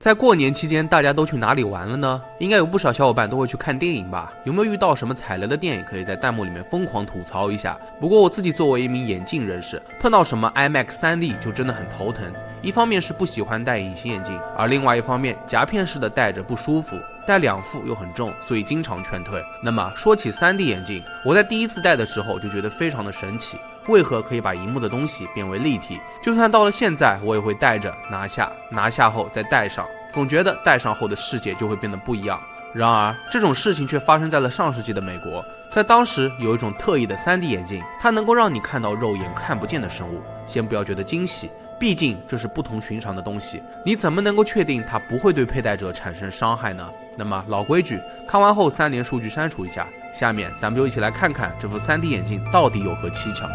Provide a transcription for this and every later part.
在过年期间，大家都去哪里玩了呢？应该有不少小伙伴都会去看电影吧？有没有遇到什么踩雷的电影？可以在弹幕里面疯狂吐槽一下。不过我自己作为一名眼镜人士，碰到什么 IMAX 3D 就真的很头疼。一方面是不喜欢戴隐形眼镜，而另外一方面夹片式的戴着不舒服，戴2副又很重，所以经常劝退。那么说起 3D 眼镜，我在第一次戴的时候就觉得非常的神奇，为何可以把荧幕的东西变为立体？就算到了现在，我也会戴着拿下后再戴上，总觉得戴上后的世界就会变得不一样。然而这种事情却发生在了上世纪的美国，在当时有一种特异的 3D 眼镜，它能够让你看到肉眼看不见的生物。先不要觉得惊喜，毕竟这是不同寻常的东西，你怎么能够确定它不会对佩戴者产生伤害呢？那么老规矩，看完后3连数据删除一下。下面咱们就一起来看看这副 3D 眼镜到底有何蹊跷。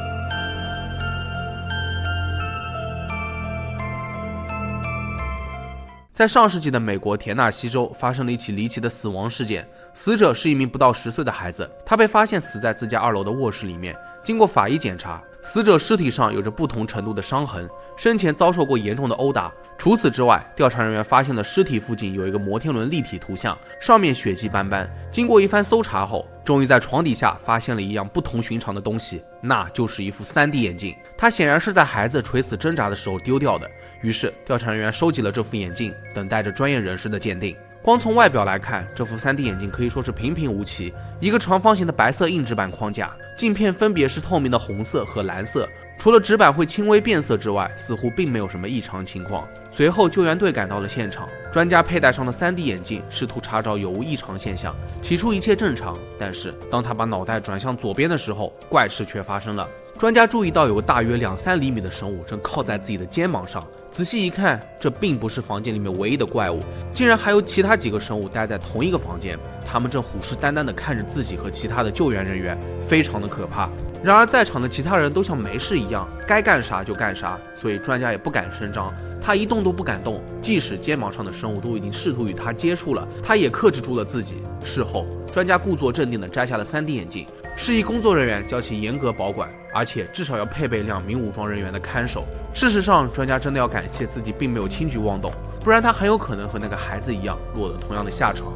在上世纪的美国田纳西州发生了一起离奇的死亡事件，死者是一名不到10岁的孩子，他被发现死在自家2楼的卧室里面。经过法医检查，死者尸体上有着不同程度的伤痕，生前遭受过严重的殴打。除此之外，调查人员发现了尸体附近有一个摩天轮立体图像，上面血迹斑斑。经过一番搜查后，终于在床底下发现了一样不同寻常的东西，那就是一副 3D 眼镜。它显然是在孩子垂死挣扎的时候丢掉的。于是调查人员收集了这副眼镜，等待着专业人士的鉴定。光从外表来看，这副 3D 眼镜可以说是平平无奇，一个长方形的白色硬纸板框架，镜片分别是透明的红色和蓝色，除了纸板会轻微变色之外，似乎并没有什么异常情况。随后救援队赶到了现场，专家佩戴上了 3D 眼镜，试图查找有无异常现象。起初一切正常，但是当他把脑袋转向左边的时候，怪事却发生了。专家注意到有个大约2-3厘米的生物正靠在自己的肩膀上，仔细一看，这并不是房间里面唯一的怪物，竟然还有其他几个生物待在同一个房间，他们正虎视眈眈地看着自己和其他的救援人员，非常的可怕。然而在场的其他人都像没事一样，该干啥就干啥，所以专家也不敢声张，他一动都不敢动，即使肩膀上的生物都已经试图与他接触了，他也克制住了自己。事后专家故作镇定地摘下了 3D 眼镜，示意工作人员将其严格保管，而且至少要配备2名武装人员的看守。事实上，专家真的要感谢自己并没有轻举妄动，不然他很有可能和那个孩子一样落得同样的下场。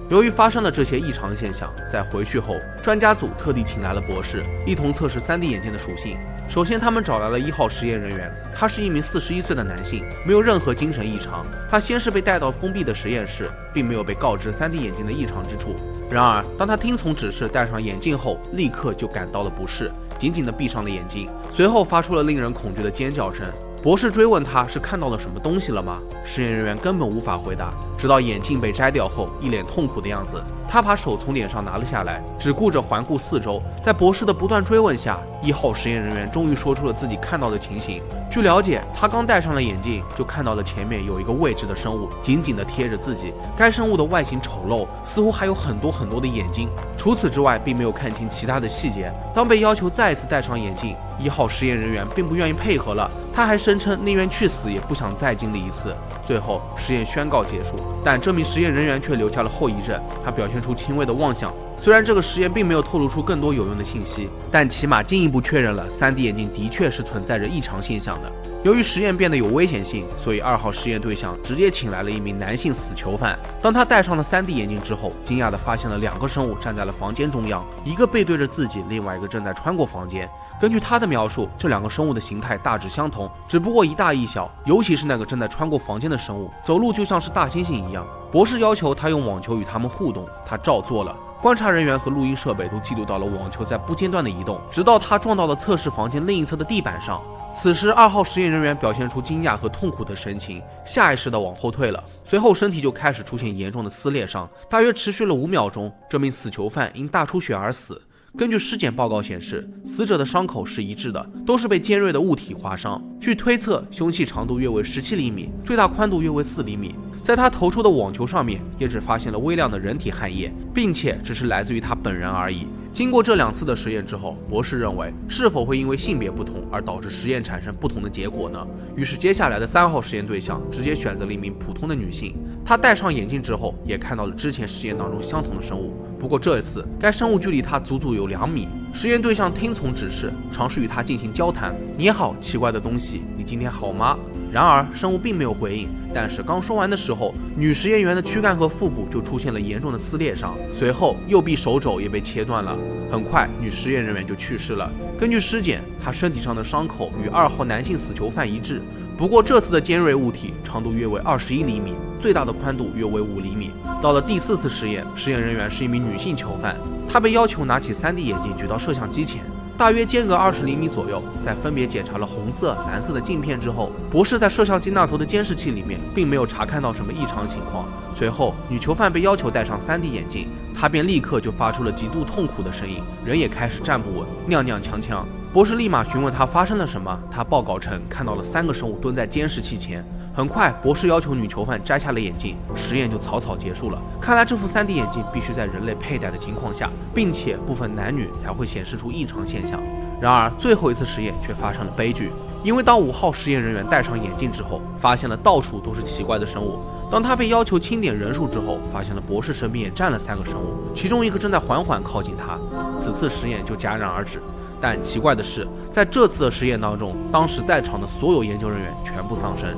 由于发生了这些异常现象，在回去后，专家组特地请来了博士，一同测试 3D 眼镜的属性。首先，他们找来了1号实验人员，他是一名41岁的男性，没有任何精神异常。他先是被带到封闭的实验室，并没有被告知 3D 眼镜的异常之处。然而，当他听从指示戴上眼镜后，立刻就感到了不适，紧紧地闭上了眼睛，随后发出了令人恐惧的尖叫声。博士追问他是看到了什么东西了吗？实验人员根本无法回答，直到眼镜被摘掉后，一脸痛苦的样子。他把手从脸上拿了下来，只顾着环顾四周。在博士的不断追问下，1号实验人员终于说出了自己看到的情形。据了解，他刚戴上了眼镜，就看到了前面有一个未知的生物紧紧地贴着自己。该生物的外形丑陋，似乎还有很多的眼睛。除此之外，并没有看清其他的细节。当被要求再次戴上眼镜，1号实验人员并不愿意配合了，他还声称宁愿去死也不想再经历一次。最后实验宣告结束，但这名实验人员却留下了后遗症，他表现出轻微的妄想。虽然这个实验并没有透露出更多有用的信息，但起码进一步确认了 3D 眼镜的确是存在着异常现象的。由于实验变得有危险性，所以2号实验对象直接请来了一名男性死囚犯。当他戴上了 3D 眼镜之后，惊讶地发现了2个生物站在了房间中央，一个背对着自己，另外一个正在穿过房间。根据他的描述，这2个生物的形态大致相同，只不过一大一小，尤其是那个正在穿过房间的生物，走路就像是大猩猩一样。博士要求他用网球与他们互动，他照做了。观察人员和录音设备都记录到了网球在不间断的移动，直到他撞到了测试房间另一侧的地板上。此时2号实验人员表现出惊讶和痛苦的神情，下意识地往后退了，随后身体就开始出现严重的撕裂伤，大约持续了5秒钟。这名死囚犯因大出血而死。根据尸检报告显示，死者的伤口是一致的，都是被尖锐的物体划伤。据推测，凶器长度约为17厘米，最大宽度约为4厘米。在他投出的网球上面，也只发现了微量的人体汗液，并且只是来自于他本人而已。经过这2次的实验之后，博士认为是否会因为性别不同而导致实验产生不同的结果呢？于是接下来的3号实验对象直接选择了一名普通的女性。她戴上眼镜之后，也看到了之前实验当中相同的生物，不过这一次该生物距离她足足有2米。实验对象听从指示，尝试与她进行交谈。你好，奇怪的东西，你今天好吗？然而生物并没有回应，但是刚说完的时候，女实验员的躯干和腹部就出现了严重的撕裂伤，随后右臂手肘也被切断了。很快，女实验人员就去世了。根据尸检，她身体上的伤口与2号男性死囚犯一致，不过这次的尖锐物体长度约为21厘米，最大的宽度约为5厘米。到了第4次实验，实验人员是一名女性囚犯，她被要求拿起3D 眼镜举到摄像机前，大约间隔20厘米左右。在分别检查了红色、蓝色的镜片之后，博士在摄像机那头的监视器里面并没有查看到什么异常情况。随后，女囚犯被要求戴上3D 眼镜，她便立刻就发出了极度痛苦的声音，人也开始站不稳，踉踉跄跄。博士立马询问她发生了什么，她报告称看到了3个生物蹲在监视器前。很快，博士要求女囚犯摘下了眼镜，实验就草草结束了。看来这副3D 眼镜必须在人类佩戴的情况下，并且不分男女才会显示出异常现象。然而，最后一次实验却发生了悲剧，因为当5号实验人员戴上眼镜之后，发现了到处都是奇怪的生物。当他被要求清点人数之后，发现了博士身边也站了3个生物，其中一个正在缓缓靠近他。此次实验就戛然而止。但奇怪的是，在这次的实验当中，当时在场的所有研究人员全部丧生。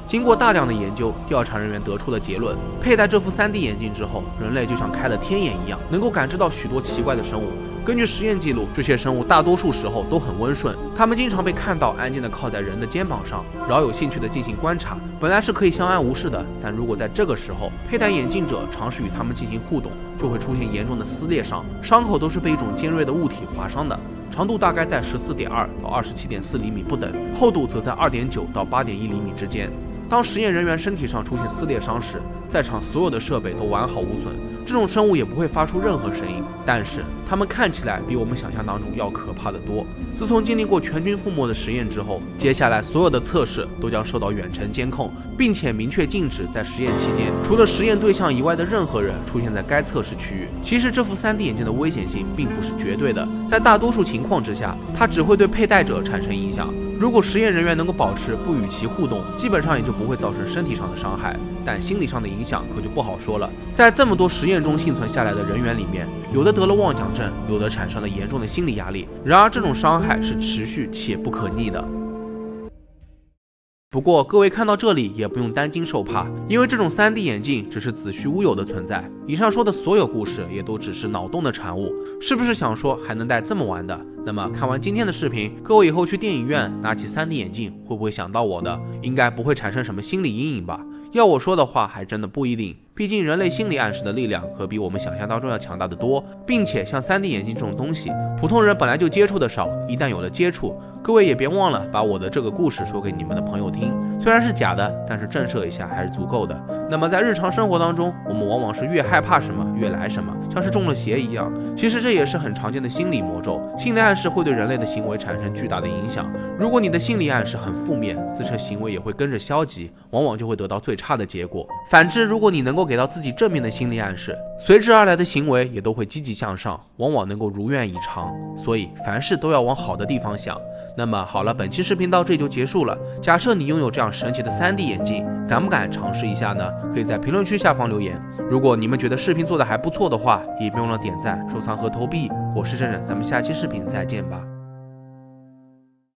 经过大量的研究，调查人员得出了结论：佩戴这副3D 眼镜之后，人类就像开了天眼一样，能够感知到许多奇怪的生物。根据实验记录，这些生物大多数时候都很温顺，它们经常被看到安静地靠在人的肩膀上，饶有兴趣地进行观察。本来是可以相安无事的，但如果在这个时候，佩戴眼镜者尝试与它们进行互动，就会出现严重的撕裂伤，伤口都是被一种尖锐的物体划伤的。长度大概在14.2到27.4厘米不等，厚度则在2.9到8.1厘米之间。当实验人员身体上出现撕裂伤时，在场所有的设备都完好无损，这种生物也不会发出任何声音，但是它们看起来比我们想象当中要可怕得多。自从经历过全军覆没的实验之后，接下来所有的测试都将受到远程监控，并且明确禁止在实验期间除了实验对象以外的任何人出现在该测试区域。其实这副3D 眼镜的危险性并不是绝对的，在大多数情况之下，它只会对佩戴者产生影响。如果实验人员能够保持不与其互动，基本上也就不会造成身体上的伤害，但心理上的影响可就不好说了。在这么多实验中幸存下来的人员里面，有的得了妄想症，有的产生了严重的心理压力，然而这种伤害是持续且不可逆的。不过各位看到这里也不用担惊受怕，因为这种3D 眼镜只是子虚乌有的存在。以上说的所有故事也都只是脑洞的产物，是不是想说还能戴这么玩的？那么看完今天的视频，各位以后去电影院拿起3D 眼镜会不会想到我呢？应该不会产生什么心理阴影吧？要我说的话还真的不一定，毕竟人类心理暗示的力量可比我们想象当中要强大得多，并且像3D 眼镜这种东西，普通人本来就接触的少，一旦有了接触，各位也别忘了把我的这个故事说给你们的朋友听，虽然是假的，但是震慑一下还是足够的。那么在日常生活当中，我们往往是越害怕什么越来什么，像是中了邪一样。其实这也是很常见的心理魔咒，心理暗示会对人类的行为产生巨大的影响。如果你的心理暗示很负面，自身行为也会跟着消极，往往就会得到最差的结果。反之，如果你能够给到自己正面的心理暗示，随之而来的行为也都会积极向上，往往能够如愿以偿。所以凡事都要往好的地方想。那么好了，本期视频到这里就结束了。假设你拥有这样神奇的3D 眼镜，敢不敢尝试一下呢？可以在评论区下方留言。如果你们觉得视频做得还不错的话，也别忘了点赞、收藏和投币。我是真人，咱们下期视频再见吧。